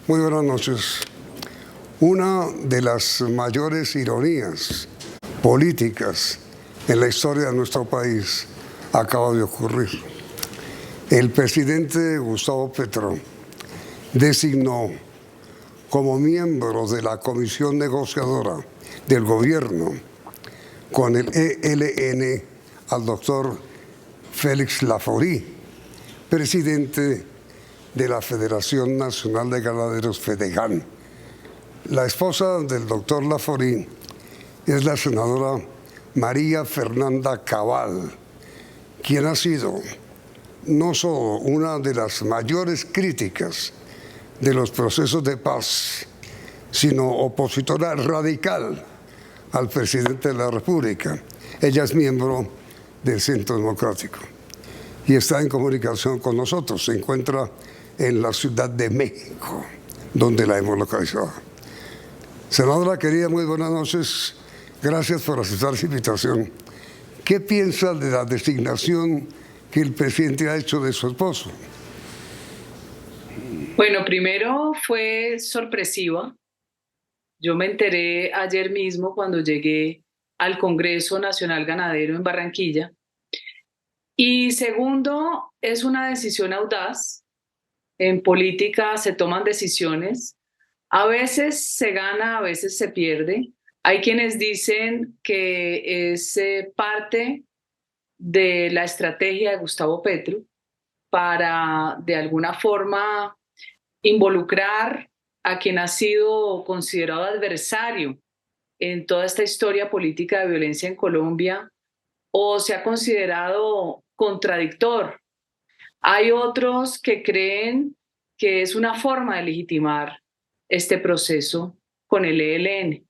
Muy buenas noches. Una de las mayores ironías políticas en la historia de nuestro país acaba de ocurrir. El presidente Gustavo Petro designó como miembro de la comisión negociadora del gobierno con el ELN al doctor Félix Laforí, presidente de la Federación Nacional de Ganaderos, FEDEGAN. La esposa del doctor Laforí es la senadora María Fernanda Cabal, quien ha sido no solo una de las mayores críticas de los procesos de paz, sino opositora radical al presidente de la República. Ella es miembro del Centro Democrático y está en comunicación con nosotros. Se encuentra en la Ciudad de México, donde la hemos localizado. Senadora querida, muy buenas noches. Gracias por aceptar esta invitación. ¿Qué piensa de la designación que el presidente ha hecho de su esposo? Bueno, primero fue sorpresiva. Yo me enteré ayer mismo cuando llegué al Congreso Nacional Ganadero en Barranquilla. Y segundo, es una decisión audaz. En política se toman decisiones. A veces se gana, a veces se pierde. Hay quienes dicen que es parte de la estrategia de Gustavo Petro para, de alguna forma, involucrar a quien ha sido considerado adversario en toda esta historia política de violencia en Colombia, o se ha considerado contradictor. Hay otros que creen que es una forma de legitimar este proceso con el ELN.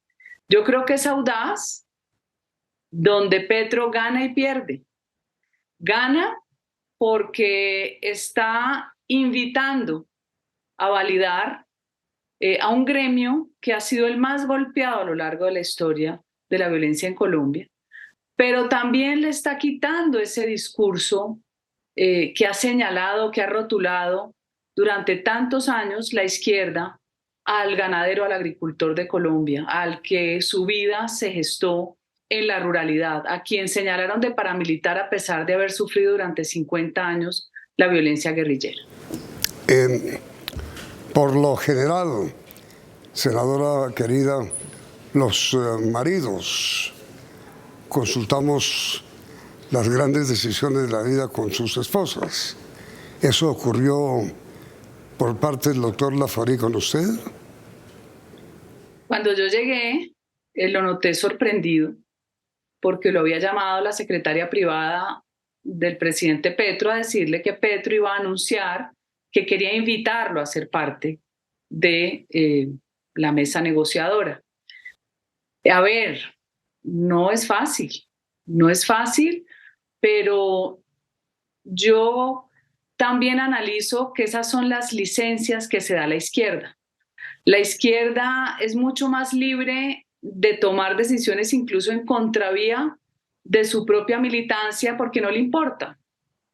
Yo creo que es audaz, donde Petro gana y pierde. Gana porque está invitando a validar a un gremio que ha sido el más golpeado a lo largo de la historia de la violencia en Colombia, pero también le está quitando ese discurso que ha señalado, que ha rotulado durante tantos años la izquierda al ganadero, al agricultor de Colombia, al que su vida se gestó en la ruralidad, a quien señalaron de paramilitar a pesar de haber sufrido durante 50 años la violencia guerrillera. Por lo general, senadora querida, los maridos consultamos las grandes decisiones de la vida con sus esposas. ¿Eso ocurrió por parte del doctor Laforí con usted? Cuando yo llegué, lo noté sorprendido porque lo había llamado la secretaria privada del presidente Petro a decirle que Petro iba a anunciar que quería invitarlo a ser parte de la mesa negociadora. A ver, no es fácil, pero yo también analizo que esas son las licencias que se da a la izquierda. La izquierda es mucho más libre de tomar decisiones incluso en contravía de su propia militancia porque no le importa,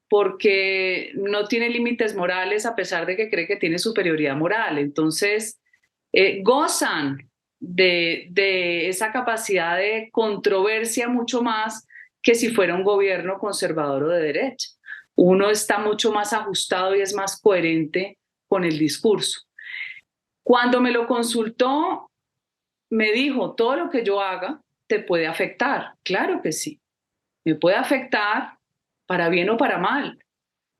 porque no tiene límites morales a pesar de que cree que tiene superioridad moral. Entonces, gozan de esa capacidad de controversia mucho más que si fuera un gobierno conservador o de derecha. Uno está mucho más ajustado y es más coherente con el discurso. Cuando me lo consultó, me dijo, todo lo que yo haga te puede afectar. Claro que sí, me puede afectar para bien o para mal.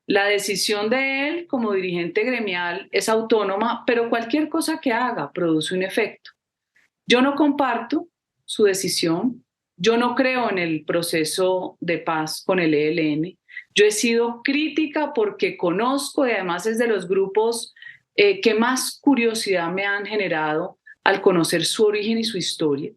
La decisión de él como dirigente gremial es autónoma, pero cualquier cosa que haga produce un efecto. Yo no comparto su decisión, yo no creo en el proceso de paz con el ELN. Yo he sido crítica porque conozco y además es de los grupos que más curiosidad me han generado al conocer su origen y su historia.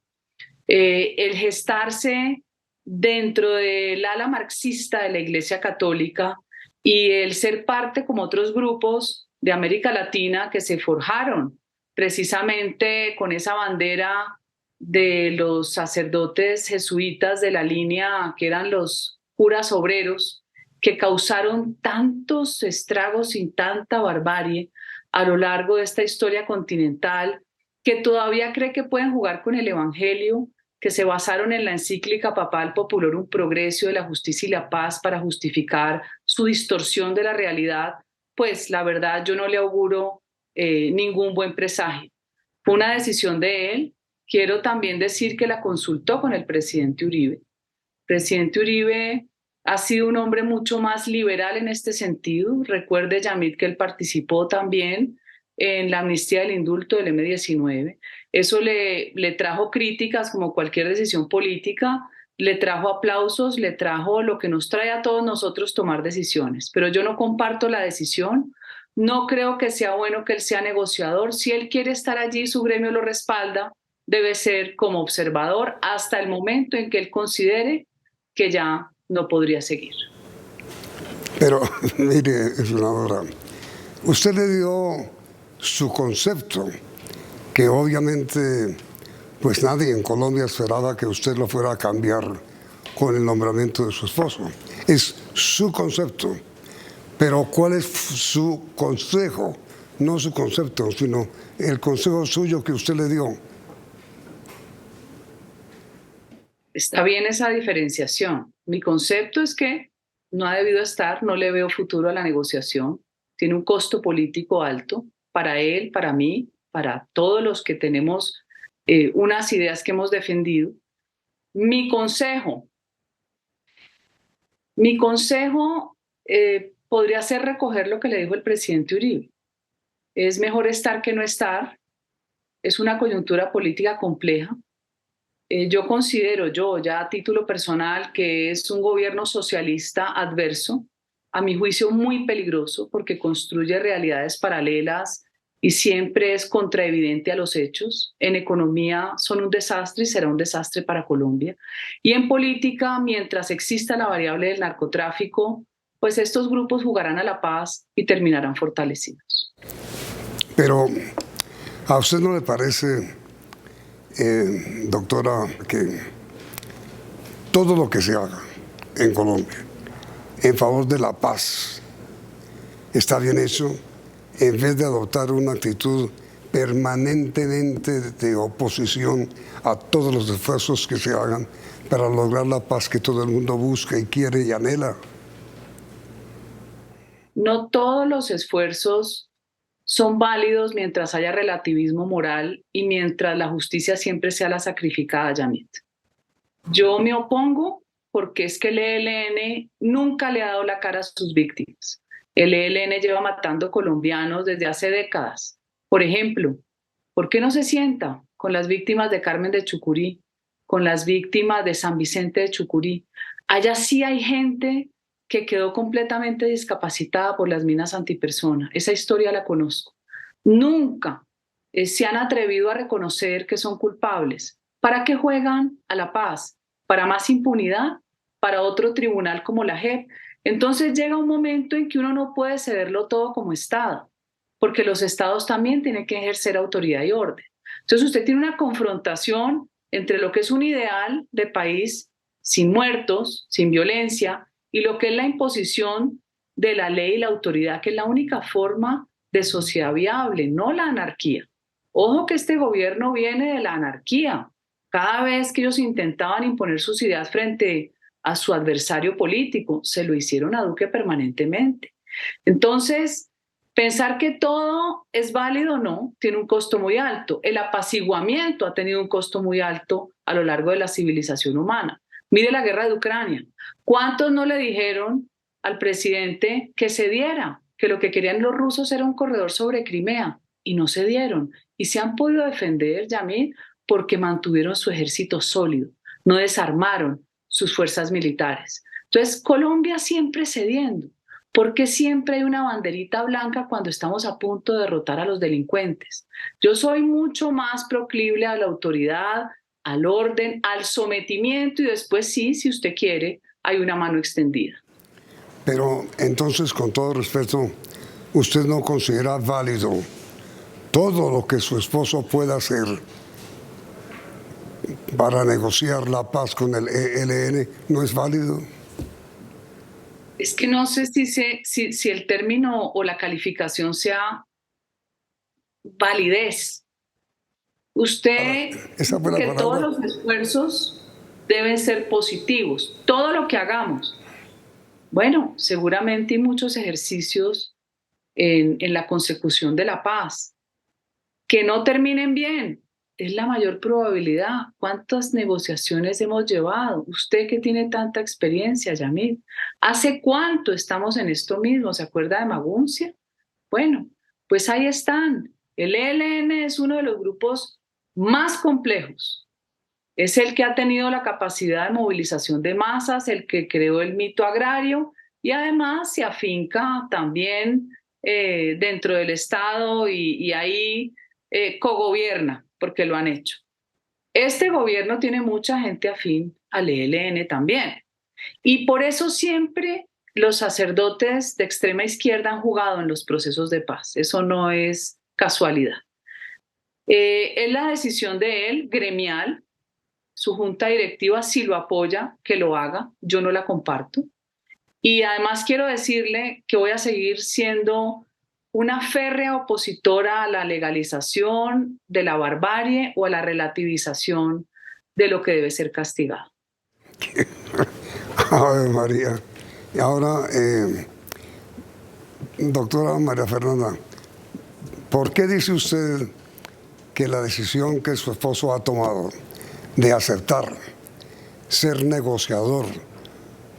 El gestarse dentro del ala marxista de la Iglesia Católica y el ser parte, como otros grupos de América Latina que se forjaron precisamente con esa bandera de los sacerdotes jesuitas de la línea que eran los curas obreros, que causaron tantos estragos y tanta barbarie a lo largo de esta historia continental, que todavía cree que pueden jugar con el Evangelio, que se basaron en la encíclica papal Populorum Progressio de la justicia y la paz para justificar su distorsión de la realidad, pues la verdad yo no le auguro ningún buen presagio. Fue una decisión de él. Quiero también decir que la consultó con el presidente Uribe. El presidente Uribe ha sido un hombre mucho más liberal en este sentido. Recuerde, Yamit, que él participó también en la amnistía del indulto del M-19. Eso le trajo críticas como cualquier decisión política, le trajo aplausos, le trajo lo que nos trae a todos nosotros tomar decisiones. Pero yo no comparto la decisión. No creo que sea bueno que él sea negociador. Si él quiere estar allí, su gremio lo respalda, debe ser como observador hasta el momento en que él considere que ya no podría seguir. Pero, mire, senadora, usted le dio su concepto, que obviamente pues nadie en Colombia esperaba que usted lo fuera a cambiar con el nombramiento de su esposo. Es su concepto. Pero ¿cuál es su consejo? No su concepto, sino el consejo suyo que usted le dio. Está bien esa diferenciación. Mi concepto es que no ha debido estar, no le veo futuro a la negociación. Tiene un costo político alto para él, para mí, para todos los que tenemos unas ideas que hemos defendido. Mi consejo podría ser recoger lo que le dijo el presidente Uribe. Es mejor estar que no estar. Es una coyuntura política compleja. Yo considero, ya a título personal, que es un gobierno socialista adverso, a mi juicio muy peligroso, porque construye realidades paralelas y siempre es contraevidente a los hechos. En economía son un desastre y será un desastre para Colombia. Y en política, mientras exista la variable del narcotráfico, pues estos grupos jugarán a la paz y terminarán fortalecidos. Pero, ¿a usted no le parece, doctora, que todo lo que se haga en Colombia en favor de la paz está bien hecho, en vez de adoptar una actitud permanentemente de oposición a todos los esfuerzos que se hagan para lograr la paz que todo el mundo busca y quiere y anhela? No todos los esfuerzos son válidos mientras haya relativismo moral y mientras la justicia siempre sea la sacrificada, Yamit. Yo me opongo porque es que el ELN nunca le ha dado la cara a sus víctimas. El ELN lleva matando colombianos desde hace décadas. Por ejemplo, ¿por qué no se sienta con las víctimas de Carmen de Chucurí, con las víctimas de San Vicente de Chucurí? Allá sí hay gente que quedó completamente discapacitada por las minas antipersona. Esa historia la conozco. Nunca se han atrevido a reconocer que son culpables. ¿Para qué juegan a la paz? ¿Para más impunidad? ¿Para otro tribunal como la JEP? Entonces llega un momento en que uno no puede cederlo todo como Estado, porque los estados también tienen que ejercer autoridad y orden. Entonces usted tiene una confrontación entre lo que es un ideal de país sin muertos, sin violencia, y lo que es la imposición de la ley y la autoridad, que es la única forma de sociedad viable, no la anarquía. Ojo que este gobierno viene de la anarquía. Cada vez que ellos intentaban imponer sus ideas frente a su adversario político, se lo hicieron a Duque permanentemente. Entonces, pensar que todo es válido no, tiene un costo muy alto. El apaciguamiento ha tenido un costo muy alto a lo largo de la civilización humana. Mire la guerra de Ucrania. ¿Cuántos no le dijeron al presidente que se diera, que lo que querían los rusos era un corredor sobre Crimea? Y no se dieron. Y se han podido defender, Yamil, porque mantuvieron su ejército sólido, no desarmaron sus fuerzas militares. Entonces, Colombia siempre cediendo. ¿Por qué siempre hay una banderita blanca cuando estamos a punto de derrotar a los delincuentes? Yo soy mucho más proclive a la autoridad, al orden, al sometimiento y después sí, si usted quiere, hay una mano extendida. Pero entonces, con todo respeto, ¿usted no considera válido todo lo que su esposo pueda hacer para negociar la paz con el ELN? ¿No es válido? Es que no sé si el término o la calificación sea validez. Usted Esa fue la que palabra. todos los esfuerzos deben ser positivos, todo lo que hagamos. Bueno, seguramente hay muchos ejercicios en la consecución de la paz que no terminen bien. Es la mayor probabilidad. ¿Cuántas negociaciones hemos llevado? Usted que tiene tanta experiencia, Yamil. ¿Hace cuánto estamos en esto mismo? ¿Se acuerda de Maguncia? Bueno, pues ahí están. El ELN es uno de los grupos más complejos. Es el que ha tenido la capacidad de movilización de masas, el que creó el mito agrario y además se afinca también dentro del Estado y ahí cogobierna, porque lo han hecho. Este gobierno tiene mucha gente afín al ELN también. Y por eso siempre los sacerdotes de extrema izquierda han jugado en los procesos de paz. Eso no es casualidad. Es la decisión de él, gremial. Su junta directiva sí lo apoya, que lo haga. Yo no la comparto. Y además quiero decirle que voy a seguir siendo una férrea opositora a la legalización de la barbarie o a la relativización de lo que debe ser castigado. Ave María. Y ahora, doctora María Fernanda, ¿por qué dice usted que la decisión que su esposo ha tomado de aceptar ser negociador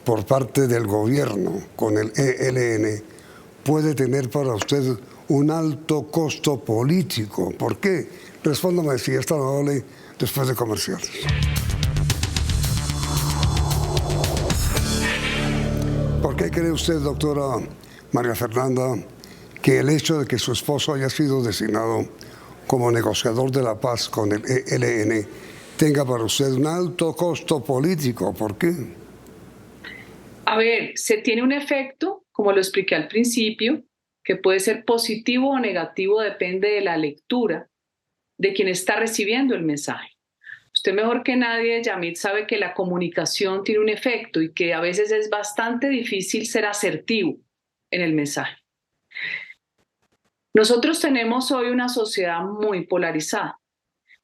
por parte del gobierno con el ELN puede tener para usted un alto costo político? ¿Por qué? Respóndame si es tan amable después de comerciales. ¿Por qué cree usted, doctora María Fernanda, que el hecho de que su esposo haya sido designado como negociador de la paz con el ELN tenga para usted un alto costo político? ¿Por qué? A ver, se tiene un efecto, como lo expliqué al principio, que puede ser positivo o negativo, depende de la lectura de quien está recibiendo el mensaje. Usted mejor que nadie, Yamit, sabe que la comunicación tiene un efecto y que a veces es bastante difícil ser asertivo en el mensaje. Nosotros tenemos hoy una sociedad muy polarizada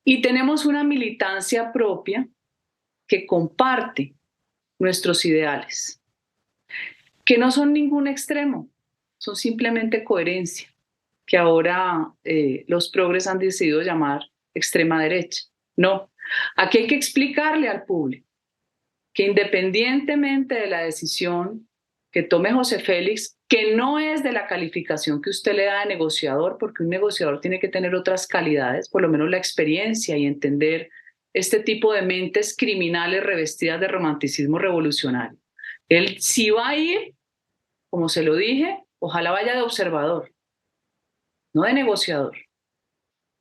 y tenemos una militancia propia que comparte nuestros ideales, que no son ningún extremo, son simplemente coherencia, que ahora los progres han decidido llamar extrema derecha. No, aquí hay que explicarle al público que independientemente de la decisión que tome José Félix, que no es de la calificación que usted le da de negociador, porque un negociador tiene que tener otras calidades, por lo menos la experiencia y entender este tipo de mentes criminales revestidas de romanticismo revolucionario. Él sí va a ir, como se lo dije, ojalá vaya de observador, no de negociador.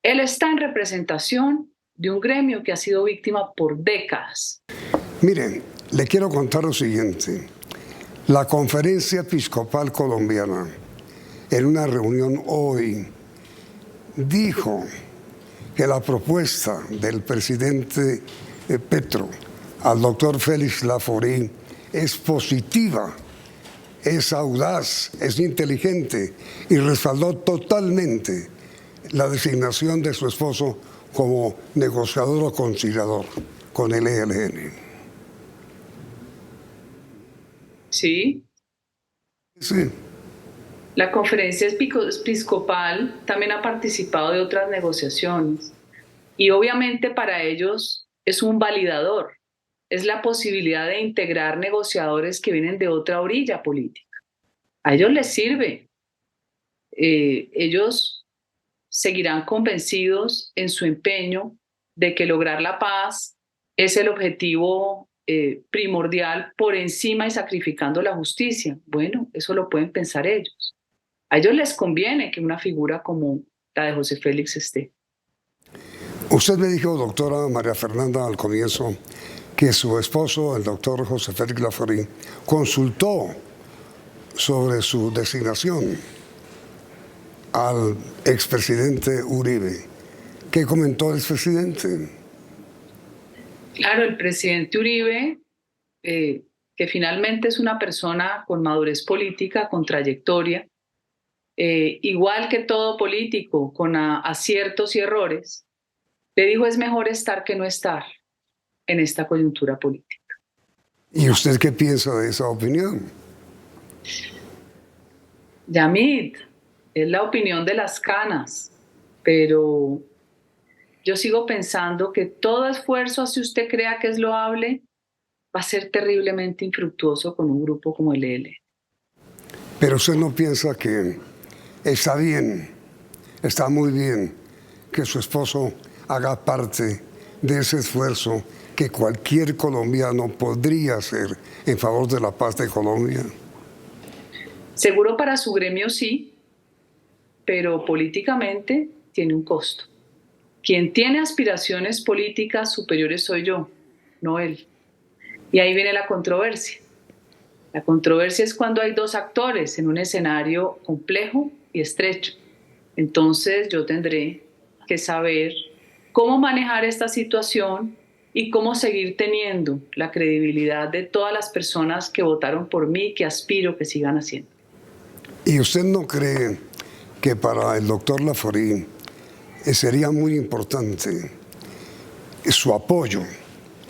Él está en representación de un gremio que ha sido víctima por décadas. Miren, le quiero contar lo siguiente. La Conferencia Episcopal Colombiana, en una reunión hoy, dijo que la propuesta del presidente Petro al doctor Félix Laforí es positiva, es audaz, es inteligente y respaldó totalmente la designación de su esposo como negociador o conciliador con el ELN. Sí. Sí. La conferencia episcopal también ha participado de otras negociaciones y obviamente para ellos es un validador, es la posibilidad de integrar negociadores que vienen de otra orilla política. A ellos les sirve. Ellos seguirán convencidos en su empeño de que lograr la paz es el objetivo primordial por encima y sacrificando la justicia. Bueno, eso lo pueden pensar ellos. A ellos les conviene que una figura como la de José Félix esté. Usted me dijo, doctora María Fernanda, al comienzo, que su esposo, el doctor José Félix Laforí, consultó sobre su designación al expresidente Uribe. ¿Qué comentó el expresidente? Claro, el presidente Uribe, que finalmente es una persona con madurez política, con trayectoria, igual que todo político, con aciertos y errores, le dijo: es mejor estar que no estar en esta coyuntura política. ¿Y usted qué piensa de esa opinión? Yamit, es la opinión de las canas, pero yo sigo pensando que todo esfuerzo, así usted crea que es loable, va a ser terriblemente infructuoso con un grupo como el ELN. Pero usted no piensa que está bien, está muy bien que su esposo haga parte de ese esfuerzo que cualquier colombiano podría hacer en favor de la paz de Colombia. Seguro para su gremio sí, pero políticamente tiene un costo. Quien tiene aspiraciones políticas superiores soy yo, no él. Y ahí viene la controversia. La controversia es cuando hay dos actores en un escenario complejo y estrecho. Entonces yo tendré que saber cómo manejar esta situación y cómo seguir teniendo la credibilidad de todas las personas que votaron por mí, que aspiro que sigan haciendo. ¿Y usted no cree que para el doctor Laforí sería muy importante su apoyo,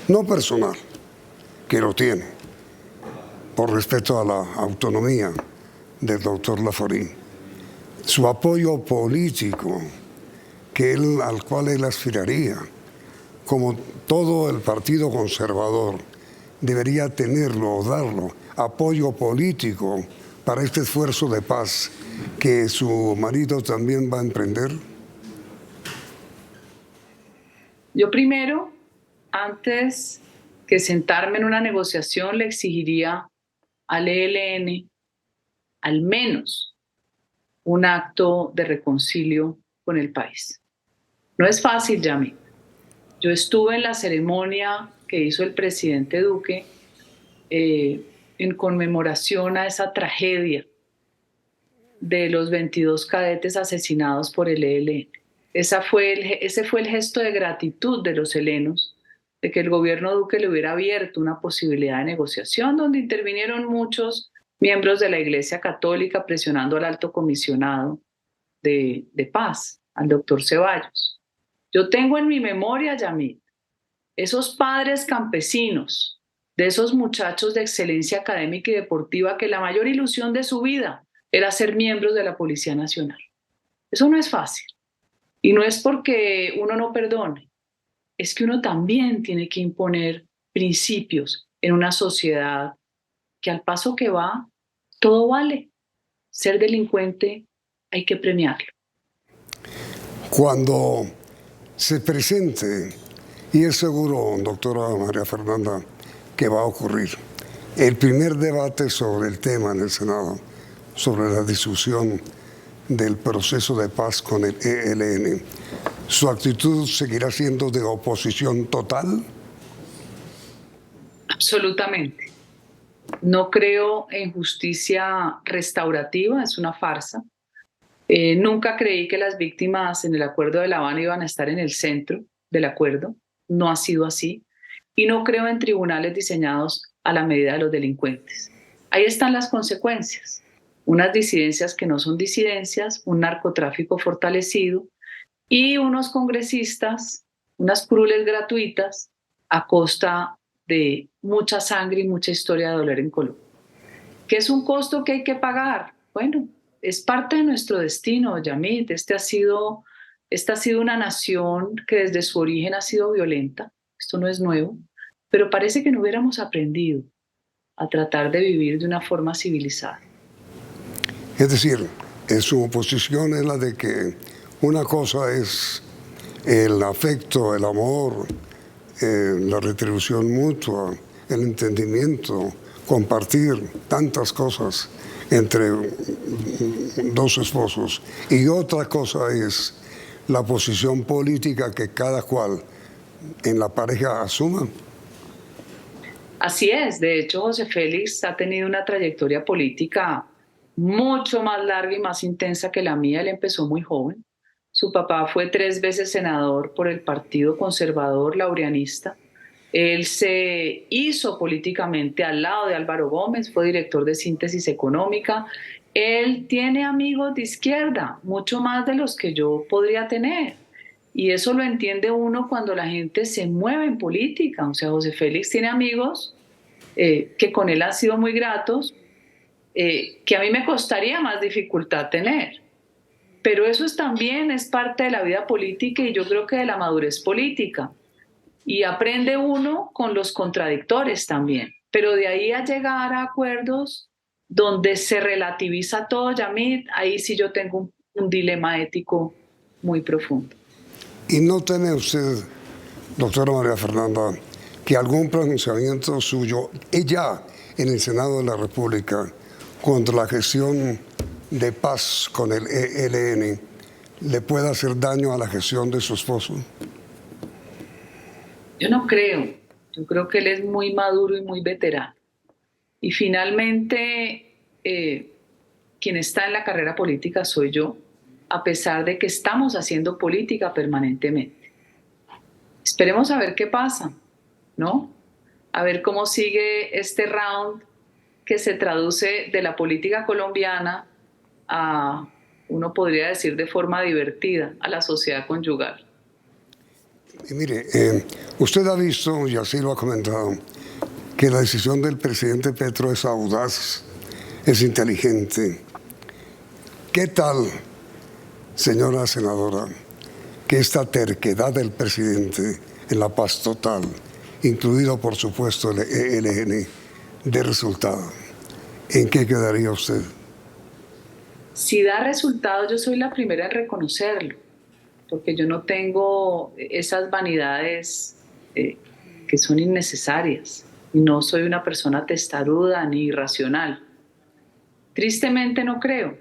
no personal, que lo tiene, por respeto a la autonomía del doctor Laforí, su apoyo político al cual él aspiraría, como todo el Partido Conservador debería tenerlo o darlo, apoyo político para este esfuerzo de paz que su marido también va a emprender? Yo primero, antes que sentarme en una negociación, le exigiría al ELN al menos un acto de reconcilio con el país. No es fácil, Yami. Yo estuve en la ceremonia que hizo el presidente Duque en conmemoración a esa tragedia de los 22 cadetes asesinados por el ELN. Ese fue el gesto de gratitud de los helenos, de que el gobierno Duque le hubiera abierto una posibilidad de negociación donde intervinieron muchos miembros de la Iglesia Católica presionando al alto comisionado de paz, al doctor Ceballos. Yo tengo en mi memoria, Yamit, esos padres campesinos, de esos muchachos de excelencia académica y deportiva que la mayor ilusión de su vida era ser miembros de la Policía Nacional. Eso no es fácil. Y no es porque uno no perdone, es que uno también tiene que imponer principios en una sociedad que al paso que va, todo vale. Ser delincuente hay que premiarlo. Cuando se presente, y es seguro, doctora María Fernanda, que va a ocurrir, el primer debate sobre el tema en el Senado, sobre la discusión del proceso de paz con el ELN, ¿su actitud seguirá siendo de oposición total? Absolutamente. No creo en justicia restaurativa, es una farsa. Nunca creí que las víctimas en el Acuerdo de La Habana iban a estar en el centro del acuerdo. No ha sido así. Y no creo en tribunales diseñados a la medida de los delincuentes. Ahí están las consecuencias. Unas disidencias que no son disidencias, un narcotráfico fortalecido y unos congresistas, unas curules gratuitas a costa de mucha sangre y mucha historia de dolor en Colombia. ¿Qué es un costo que hay que pagar? Bueno, es parte de nuestro destino, Yamit. Esta ha sido una nación que desde su origen ha sido violenta. Esto no es nuevo, pero parece que no hubiéramos aprendido a tratar de vivir de una forma civilizada. Es decir, en su posición es la de que una cosa es el afecto, el amor, la retribución mutua, el entendimiento, compartir tantas cosas entre dos esposos. Y otra cosa es la posición política que cada cual en la pareja asuma. Así es. De hecho, José Félix ha tenido una trayectoria política mucho más larga y más intensa que la mía. Él empezó muy joven. Su papá fue 3 veces senador por el Partido Conservador Laureanista. Él se hizo políticamente al lado de Álvaro Gómez, fue director de Síntesis Económica Él tiene amigos de izquierda, mucho más de los que yo podría tener. Y eso lo entiende uno cuando la gente se mueve en política. O sea, José Félix tiene amigos que con él han sido muy gratos, que a mí me costaría más dificultad tener. Pero eso también es parte de la vida política y yo creo que de la madurez política. Y aprende uno con los contradictores también. Pero de ahí a llegar a acuerdos donde se relativiza todo, Yamit, ahí sí yo tengo un dilema ético muy profundo. ¿Y no teme usted, doctora María Fernanda, que algún pronunciamiento suyo, ella en el Senado de la República, contra la gestión de paz con el ELN, le pueda hacer daño a la gestión de su esposo? Yo no creo. Yo creo que él es muy maduro y muy veterano. Y finalmente, quien está en la carrera política soy yo, a pesar de que estamos haciendo política permanentemente. Esperemos a ver qué pasa, ¿no? A ver cómo sigue este round que se traduce de la política colombiana a, uno podría decir de forma divertida, a la sociedad conyugal. Y mire, usted ha visto, y así lo ha comentado, que la decisión del presidente Petro es audaz, es inteligente. ¿Qué tal, señora senadora, que esta terquedad del presidente en la paz total, incluido por supuesto el ELN, dé resultado? ¿En qué quedaría usted? Si da resultado, yo soy la primera en reconocerlo, porque yo no tengo esas vanidades que son innecesarias. Y no soy una persona testaruda ni irracional. Tristemente no creo,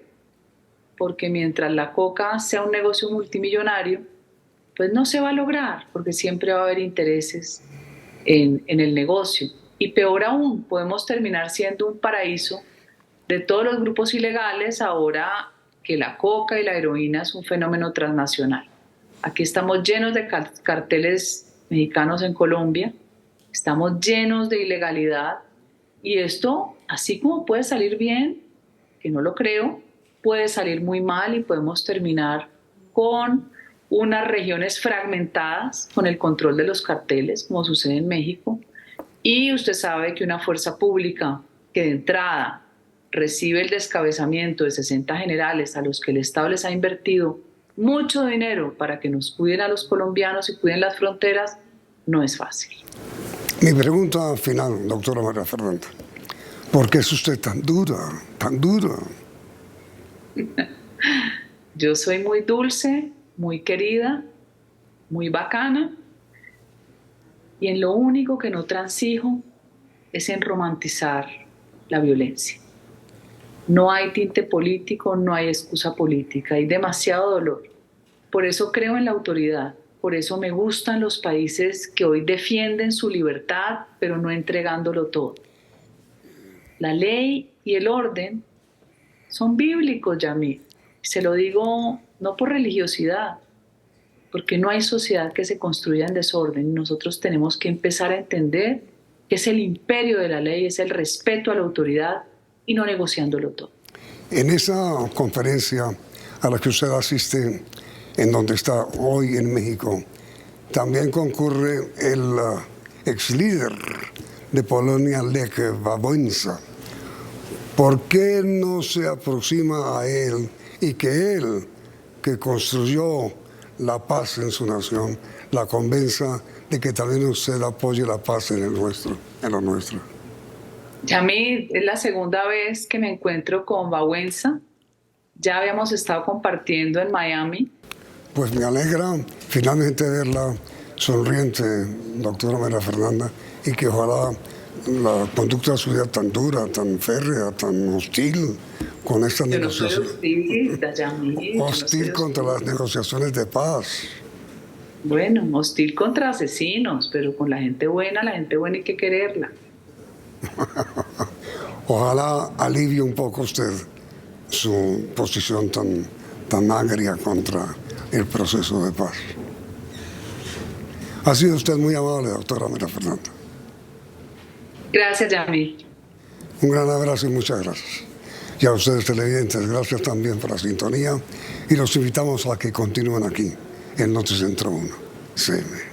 porque mientras la coca sea un negocio multimillonario, pues no se va a lograr, porque siempre va a haber intereses en el negocio. Y peor aún, podemos terminar siendo un paraíso de todos los grupos ilegales ahora que la coca y la heroína es un fenómeno transnacional. Aquí estamos llenos de carteles mexicanos en Colombia, estamos llenos de ilegalidad y esto, así como puede salir bien, que no lo creo, puede salir muy mal y podemos terminar con unas regiones fragmentadas con el control de los carteles, como sucede en México. Y usted sabe que una fuerza pública que de entrada recibe el descabezamiento de 60 generales a los que el Estado les ha invertido mucho dinero para que nos cuiden a los colombianos y cuiden las fronteras, no es fácil. Mi pregunta final, doctora María Fernanda, ¿por qué es usted tan dura, tan dura? Yo soy muy dulce, muy querida, muy bacana, y en lo único que no transijo es en romantizar la violencia. No hay tinte político, no hay excusa política, hay demasiado dolor. Por eso creo en la autoridad, por eso me gustan los países que hoy defienden su libertad, pero no entregándolo todo. La ley y el orden son bíblicos, Yamil. Se lo digo no por religiosidad, porque no hay sociedad que se construya en desorden. Nosotros tenemos que empezar a entender que es el imperio de la ley, es el respeto a la autoridad y no negociándolo todo. En esa conferencia a la que usted asiste, en donde está hoy en México, también concurre el ex líder de Polonia, Lech Wałęsa. ¿Por qué no se aproxima a él y que él, que construyó la paz en su nación, la convenza de que también usted apoye la paz en lo nuestro? Yamil, es la segunda vez que me encuentro con Wałęsa. Ya habíamos estado compartiendo en Miami. Pues me alegra finalmente verla sonriente, doctora María Fernanda, y que ojalá la conducta suya tan dura, tan férrea, tan hostil con estas negociaciones. Hostil contra las negociaciones de paz. Bueno, hostil contra asesinos, pero con la gente buena hay que quererla. Ojalá alivie un poco usted su posición tan agria contra el proceso de paz. Ha sido usted muy amable, doctora María Fernanda. Gracias, Yamil. Un gran abrazo y muchas gracias. Y a ustedes televidentes, gracias también por la sintonía y los invitamos a que continúen aquí en Noticentro 1. CM.